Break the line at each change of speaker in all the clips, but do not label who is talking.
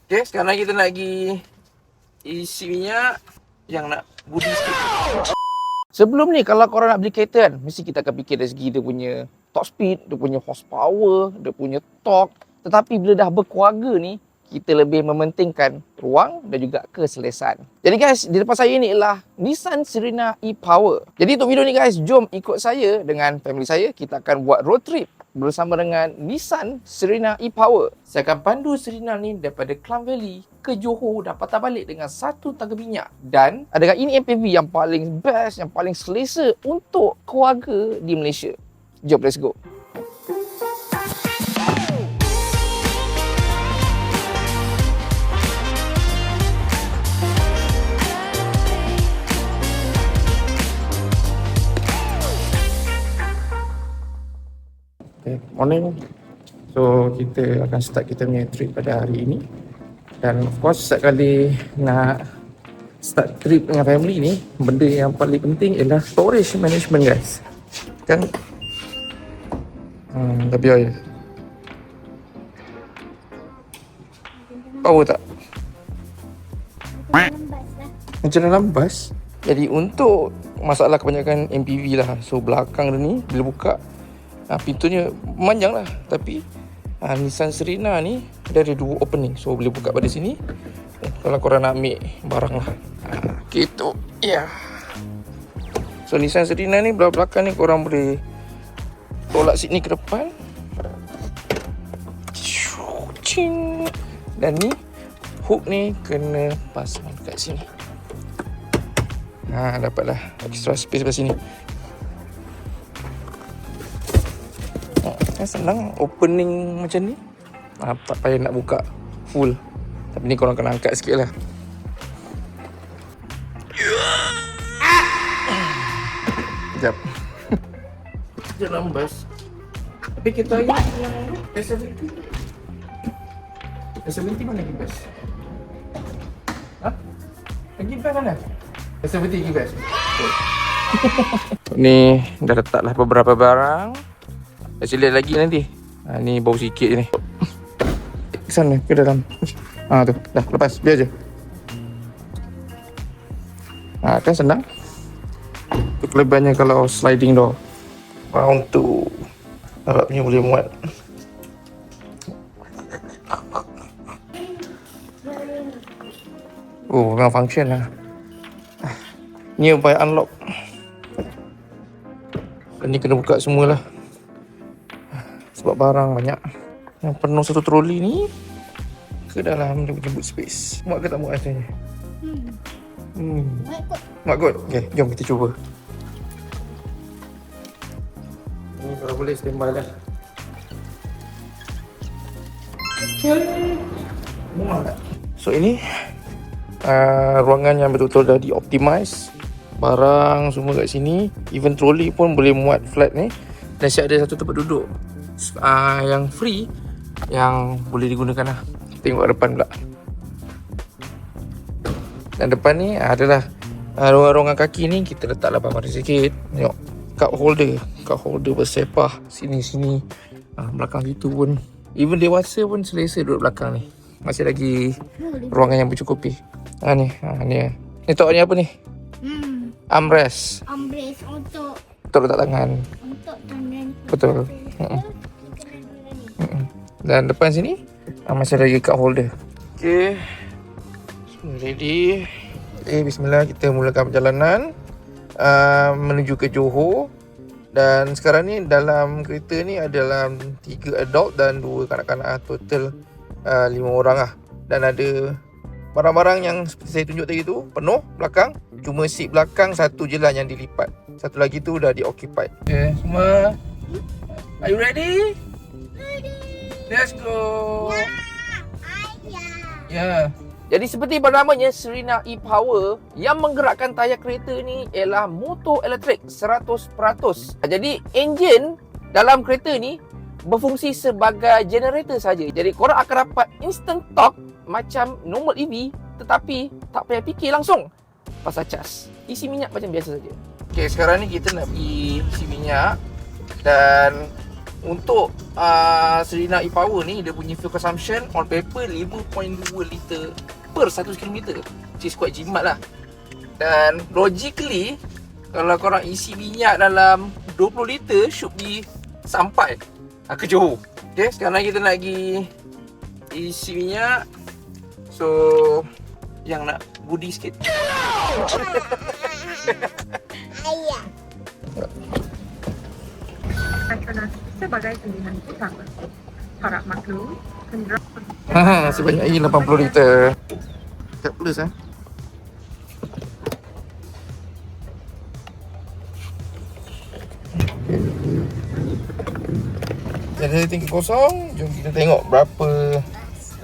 Okay, sekarang kita nak pergi isi minyak yang nak budi sikit. Sebelum ni kalau korang nak beli kereta kan, mesti kita akan fikir dari segi dia punya top speed, dia punya horsepower, dia punya torque. Tetapi bila dah berkeluarga ni, kita lebih mementingkan ruang dan juga keselesaan. Jadi guys, di depan saya ni ialah Nissan Serena e-Power. Jadi untuk video ni guys, jom ikut saya dengan family saya. Kita akan buat road trip bersama dengan Nissan Serena e-Power. Saya akan pandu Serena ni daripada Klang Valley ke Johor dan patah balik dengan satu tangga minyak. Dan adakah ini MPV yang paling best, yang paling selesa untuk keluarga di Malaysia? Jom, let's go. Okay, morning. So kita akan start kita punya trip pada hari ini. Dan of course setiap kali nak start trip dengan family ni, benda yang paling penting ialah storage management guys. Kan? Dah biar je. Power tak? Macam dalam bas. Jadi untuk masalah kebanyakan MPV lah. So belakang dia ni bila buka, pintunya memanjang lah. Tapi Nissan Serena ni dia ada dua opening. So boleh buka pada sini kalau korang nak ambil barang lah. Gitu. Ya. Yeah. So Nissan Serena ni belah belakang ni korang boleh tolak seat ni ke depan. Dan ni hook ni kena pasang kat sini. Dapatlah extra space kat sini. Senang opening macam ni. Tak payah nak buka full. Tapi ni korang kena angkat sikit lah. Sekejap. Dalam bas. Tapi kita yang S70. S70 mana lagi bas? Lagi bas mana? S70 lagi bas. Ni dah letaklah beberapa barang. Actually lagi nanti. Ni bau sikit je ni. Ke sana, ke dalam. Tu, dah lepas, biar je. Kan senang. Itu kelebihannya kalau sliding door. Round tu harapnya boleh muat. Oh, memang function lah. Nearby unlock. Dan ni kena buka semualah. Sebab barang banyak. Yang penuh satu troli ni ke dalam dia punya boot space. Muat ke tak muat rasanya? Muat kot. Okay, jom kita cuba. Ni kalau boleh standby lah. Muat. So ini ruangan yang betul-betul dah dioptimize. Barang semua kat sini. Even troli pun boleh muat flat ni. Dan siap ada satu tempat duduk yang free yang boleh digunakan lah. Tengok depan pula. Dan depan ni adalah ruangan kaki ni. Kita letak lapang mari sikit. Tengok cup holder bersepah sini-sini. Belakang situ pun even dewasa pun selesa duduk belakang ni. Masih lagi ruangan yang bercukupi. Ni tok ni apa ni? Armrest untuk letak tangan. Betul. Dan depan sini masih lagi cup holder. Okay, semua ready. Bismillah, kita mulakan perjalanan menuju ke Johor. Dan sekarang ni dalam kereta ni adalah 3 adult dan 2 kanak-kanak. Total 5 orang lah. Dan ada barang-barang yang seperti saya tunjuk tadi tu penuh belakang. Cuma seat belakang satu je lah yang dilipat. Satu lagi tu dah di-occupied. Okay, semua are you ready? Ready. Let's go. Ya. Jadi seperti bernamanya Serena e-Power, yang menggerakkan tayar kereta ni ialah motor elektrik 100%. Jadi enjin dalam kereta ni berfungsi sebagai generator saja. Jadi korang akan dapat instant torque macam normal EV, tetapi tak payah fikir langsung pasal cas. Isi minyak macam biasa saja. Okay, sekarang ni kita nak pergi isi minyak. Dan Untuk Serena e-Power ni, dia punya fuel consumption on paper 5.2 liter per 100 km, which is quite jimat lah. Dan logically, kalau korang isi minyak dalam 20 liter, should be sampai ke Johor. Okay, sekarang kita nak pergi isi minyak. So, yang nak budi sikit.
Ayah.
Petronas sebagai pilihan utama. Harap maklum, kenderaan
Sebanyak ini 80 liter. Tak plus Jadi tinggi kosong. Jom kita tengok berapa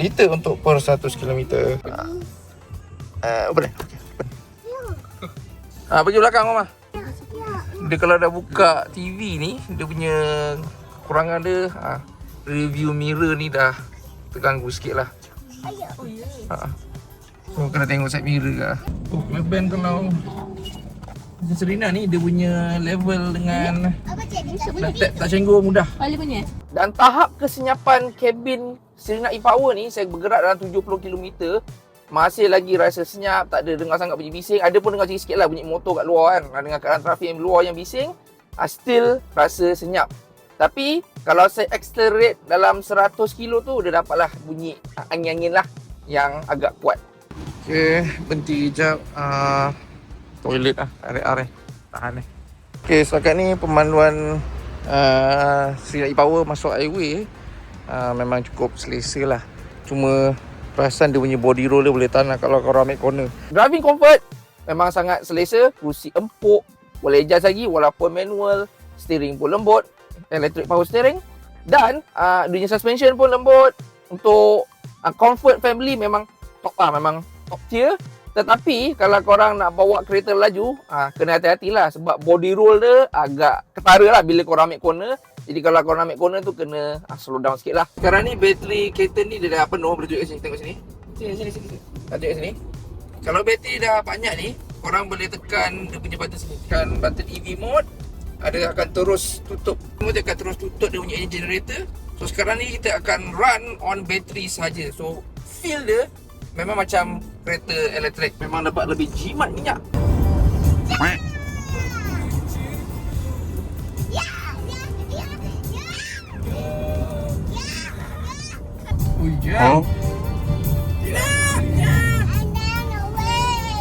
liter untuk per 100 km. Boleh? Okay. Pergi belakang Mama. Dia kalau dah buka TV ni, dia punya kekurangan dia, review mirror ni dah terganggu sikit lah. So kena tengok side mirror lah. Band kalau macam Serena ni, dia punya level dengan tak cenggur mudah. Dan tahap kesenyapan kabin Serena e-Power ni, saya bergerak dalam 70 km, masih lagi rasa senyap, tak ada dengar sangat bunyi bising. Ada pun dengar sikit lah bunyi motor kat luar kan, dengar keadaan trafik yang luar yang bising, still rasa senyap. Tapi kalau saya accelerate dalam 100 km tu, dia dapatlah bunyi angin-angin lah yang agak kuat. Okay, berhenti kejap. Toilet lah, arek-arek. Tahan ni. Okay, setakat ni pemanduan Serena e-Power masuk highway memang cukup selesa lah. Cuma perasan dia punya body roll dia boleh tahan lah kalau korang ambil corner. Driving comfort memang sangat selesa. Kerusi empuk, boleh adjust lagi walaupun manual. Steering pun lembut, electric power steering. Dan dia punya suspension pun lembut. Untuk comfort family memang top lah, memang top tier. Tetapi kalau korang nak bawa kereta laju, kena hati-hatilah sebab body roll dia agak ketara lah bila korang ambil corner. Jadi kalau korang ambil corner tu kena slow down sikit lah. Sekarang ni bateri kereta ni dia dah penuh. Boleh tunjuk kat sini, tengok sini. Sini. Tak tunjuk kat sini. Kalau bateri dah banyak ni, korang boleh tekan dia punya button sini. Tekan button EV mode, dia akan terus tutup. Dia akan terus tutup dia punya engine generator. So sekarang ni kita akan run on bateri saja. So feel dia memang macam kereta elektrik. Memang dapat lebih jimat minyak.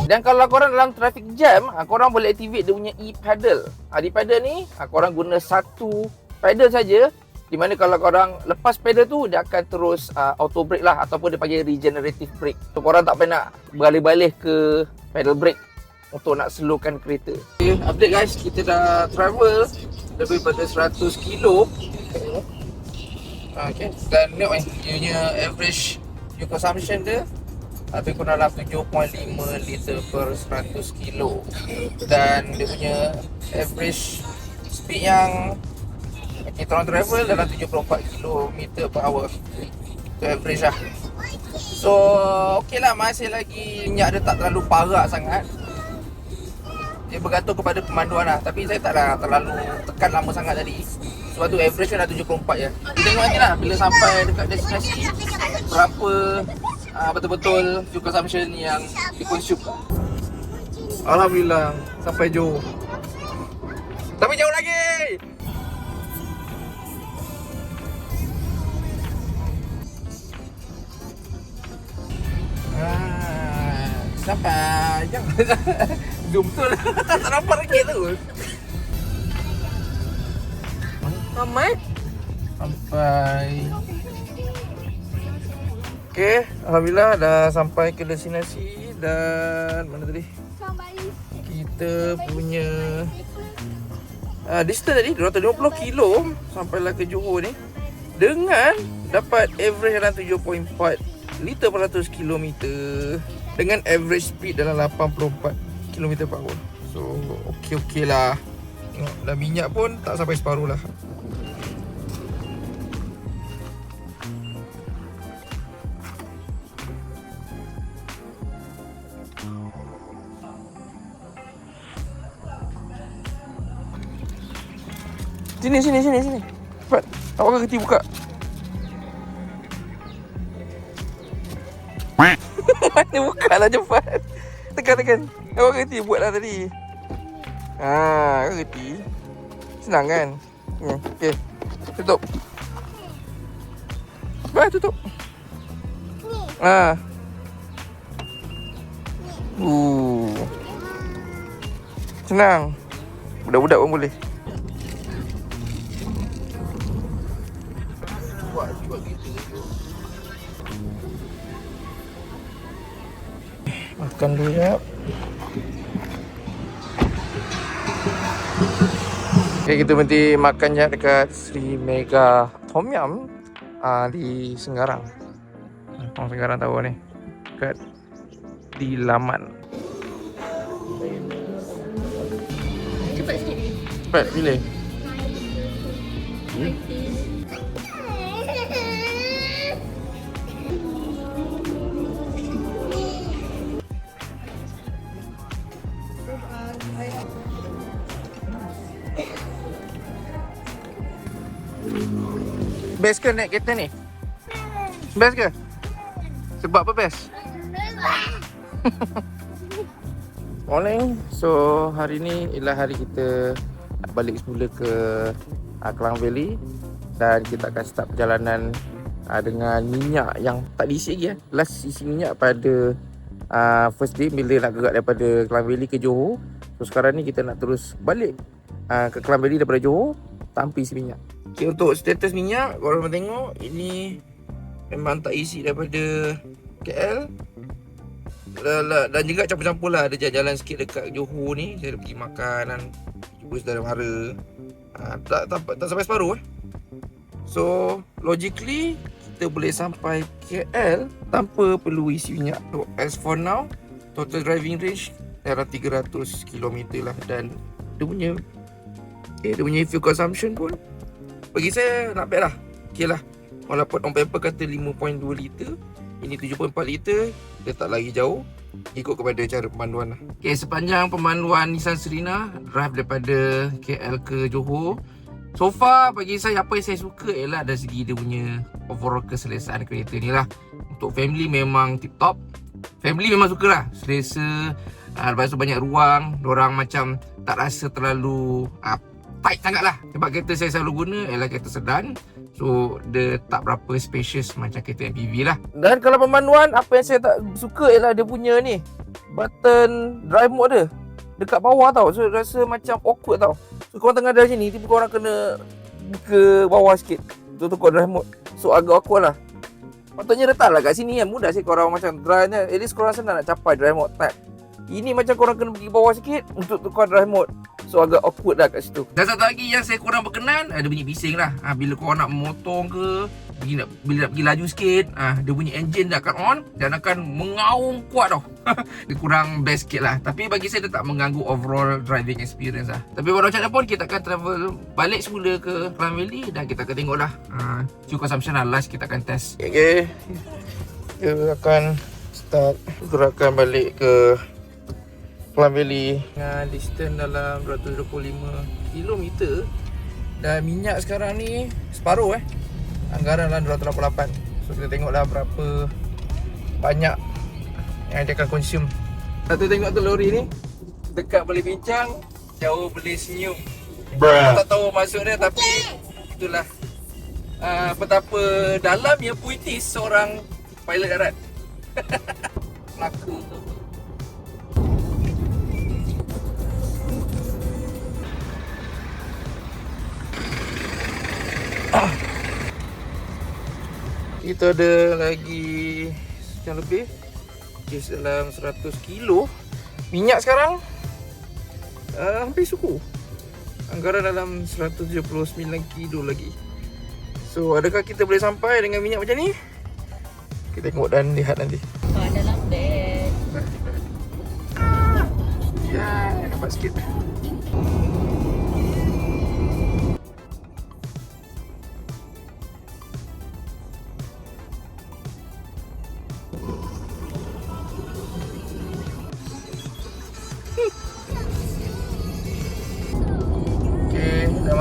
Dan kalau korang dalam traffic jam, korang boleh activate dia punya e-pedal. E-pedal ni, korang guna satu pedal saja. Di mana kalau korang lepas pedal tu, dia akan terus auto brake lah. Ataupun dia panggil regenerative brake. So korang tak payah nak beralih-balih ke pedal brake untuk nak slowkan kereta. Okay, update guys, kita dah travel lebih pada 100 kilo. Okay, dan tengok dia punya average fuel consumption dia lebih kurang dalam 7.5 liter per 100 kilo. Dan dia punya average speed yang kita orang travel dalam 74 km per hour. Itu average lah. So ok lah, masih lagi minyak dia tak terlalu parah sangat. Dia bergantung kepada pemanduan lah. Tapi saya taklah terlalu tekan lama sangat tadi. Sebab tu average dah 74 je. Kita tengok nanti lah bila sampai dekat destinasi, berapa betul-betul fuel consumption yang di-consume. Alhamdulillah sampai Johor. Tapi jauh lagi. Sampai. Jangan zoom betul. Tak nampak rakit tu. Amat sampai. Okey, alhamdulillah dah sampai ke destinasi. Dan mana tadi? Kita punya distance tadi 250 kilo sampailah ke Johor ni, dengan dapat average dalam 7.4 liter per 100 km, dengan average speed dalam 84 km per hour. So okey lah. Tengok dah minyak pun tak sampai separuh lah. Sini. Cepat. Awak kerti buka. Mana buka lah cepat. Tekan. Awak kerti buat lah tadi. Kau kerti. Senang kan? Okay. Tutup. Tutup. Senang. Budak-budak pun boleh. Makan dulu ya. Okay, kita berhenti makan je dekat Sri Mega Tom Yum di Senggarang. Orang Senggarang tahu ni. Dekat di Laman.
Cepat sikit.
Cepat pilih. Best ke naik kereta ni? Best ke? Sebab apa best? Morning. So hari ni ialah hari kita nak balik semula ke Klang Valley. Dan kita akan start perjalanan dengan minyak yang tak diisi lagi. Last isi minyak pada first day bila nak gerak daripada Klang Valley ke Johor. So sekarang ni kita nak terus balik ke Klang Valley daripada Johor tanpa isi minyak. Okay, untuk status minyak, korang tengok ini memang tak isi daripada KL. Dan juga campur-campur lah. Ada jalan-jalan sikit dekat Johor ni. Saya dah pergi makan dan jumpa saudara mara. Tak sampai separuh So logically kita boleh sampai KL tanpa perlu isi minyak. So as for now, total driving range dalam 300 km lah. Dan dia punya fuel consumption pun bagi saya nak bad lah. Okay lah. Walaupun on paper kata 5.2 liter, ini 7.4 liter, dia tak lagi jauh. Ikut kepada cara pemanduan lah. Okay, sepanjang pemanduan Nissan Serena drive daripada KL ke Johor, so far bagi saya apa yang saya suka ialah dari segi dia punya overall keselesaan kereta ni lah. Untuk family memang tip top. Family memang suka lah, selesa. Lepas tu banyak ruang, diorang macam tak rasa terlalu tight sangat lah. Sebab kereta saya selalu guna ialah kereta sedan. So dia tak berapa spacious macam kereta MPV lah. Dan kalau pemanduan, apa yang saya tak suka ialah dia punya ni button drive mode dia dekat bawah tau. So rasa macam awkward tau. So korang tengah drive sini, tiba korang kena buka bawah sikit untuk tukar drive mode. So agak awkward lah. Patutnya letaklah kat sini kan. Mudah sih korang macam drive ni. At least korang senang nak capai drive mode tab. Ini macam korang kena pergi bawah sikit untuk tukar drive mode. So agak awkward lah kat situ. Dan satu lagi yang saya kurang berkenan, ada bunyi bising lah. Bila korang nak memotong ke, bila nak pergi laju sikit, dia bunyi engine dah akan on dan akan mengaung kuat tau. Dia kurang best sikit lah. Tapi bagi saya dia tak mengganggu overall driving experience lah. Tapi pada macam mana pun kita akan travel balik semula ke Klang Valley dan kita akan tengok lah fuel consumption lah. Last kita akan test. Okay. Kita akan start gerakan balik ke Klang Valley dengan distance dalam 225 km. Dan minyak sekarang ni separuh anggaran dalam 288. So kita tengoklah berapa banyak yang dia akan consume. Satu tengok tu lori ni, dekat boleh bincang, jauh boleh senyum. Tak tahu maksud dia, tapi itulah betapa dalam yang puitis seorang pilot darat. Melaka tu. Kita ada lagi sekian lebih, dalam 100 kilo minyak sekarang. Hampir suku. Anggaran dalam 179 kilo lagi. So adakah kita boleh sampai dengan minyak macam ni? Kita tengok dan lihat nanti.
Dalam beg.
Ya, nampak sikit.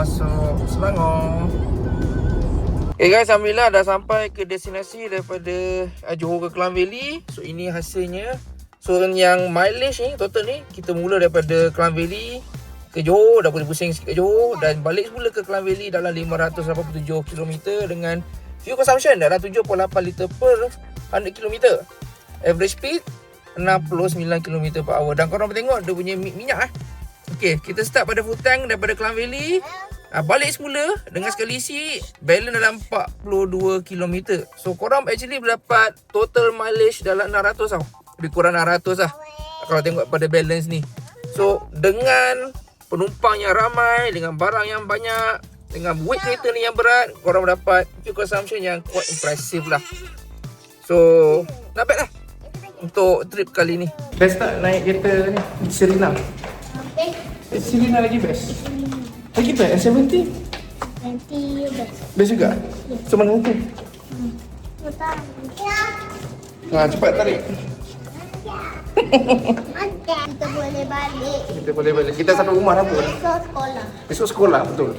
Masuk Selangor. Okay guys, alhamdulillah dah sampai ke destinasi daripada Johor ke Klang Valley. So ini hasilnya. So yang mileage ni total ni, kita mula daripada Klang Valley ke Johor, dah pusing-pusing sikit ke Johor dan balik semula ke Klang Valley dalam 587 km dengan fuel consumption dalam 7.8 liter per 100 km. Average speed 69 km per hour. Dan korang tengok dia punya minyak Okay, kita start pada full tank daripada Klang Valley. Balik semula dengan sekali isi balance dalam 42 km. So korang actually berdapat total mileage dalam 600 tau. Lebih kurang 600 lah kalau tengok pada balance ni. So dengan penumpang yang ramai, dengan barang yang banyak, dengan weight kereta ni yang berat, korang dapat fuel consumption yang quite impressive lah. So not bad lah untuk trip kali ni. Best tak naik kereta ni Serena? Serena lagi best. Lagi best S70?
Nanti best.
Best juga? So mana tu? Cepat tarik.
Kita boleh balik.
Kita boleh balik. Kita satu rumah apa?
Besok sekolah.
Besok sekolah, betul.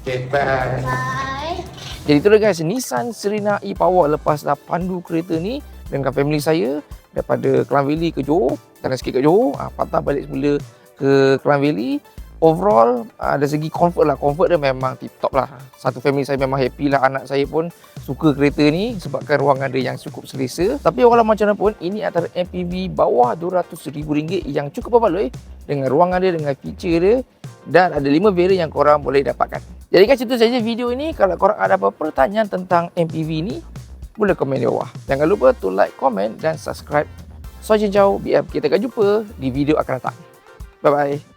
Okay, bye.
Bye.
Jadi itulah guys, Nissan Serena e-Power lepas dah pandu kereta ni dengan family saya daripada Klang Valley ke Johor, jalan sikit ke Johor, patah balik semula ke Klang Valley. Overall, dari segi comfort dia memang tip-top lah. Satu family saya memang happy lah. Anak saya pun suka kereta ni sebabkan ruangan dia yang cukup selesa. Tapi walau macam mana pun, ini antara MPV bawah RM200,000 yang cukup berbaloi dengan ruangan dia, dengan feature dia. Dan ada 5 variant yang korang boleh dapatkan. Jadi guys, itu saja video ini. Kalau korang ada apa pertanyaan tentang MPV ni, boleh komen di bawah. Jangan lupa to like, komen dan subscribe. So, ciao, BM. Kita akan jumpa di video akan datang. Bye-bye.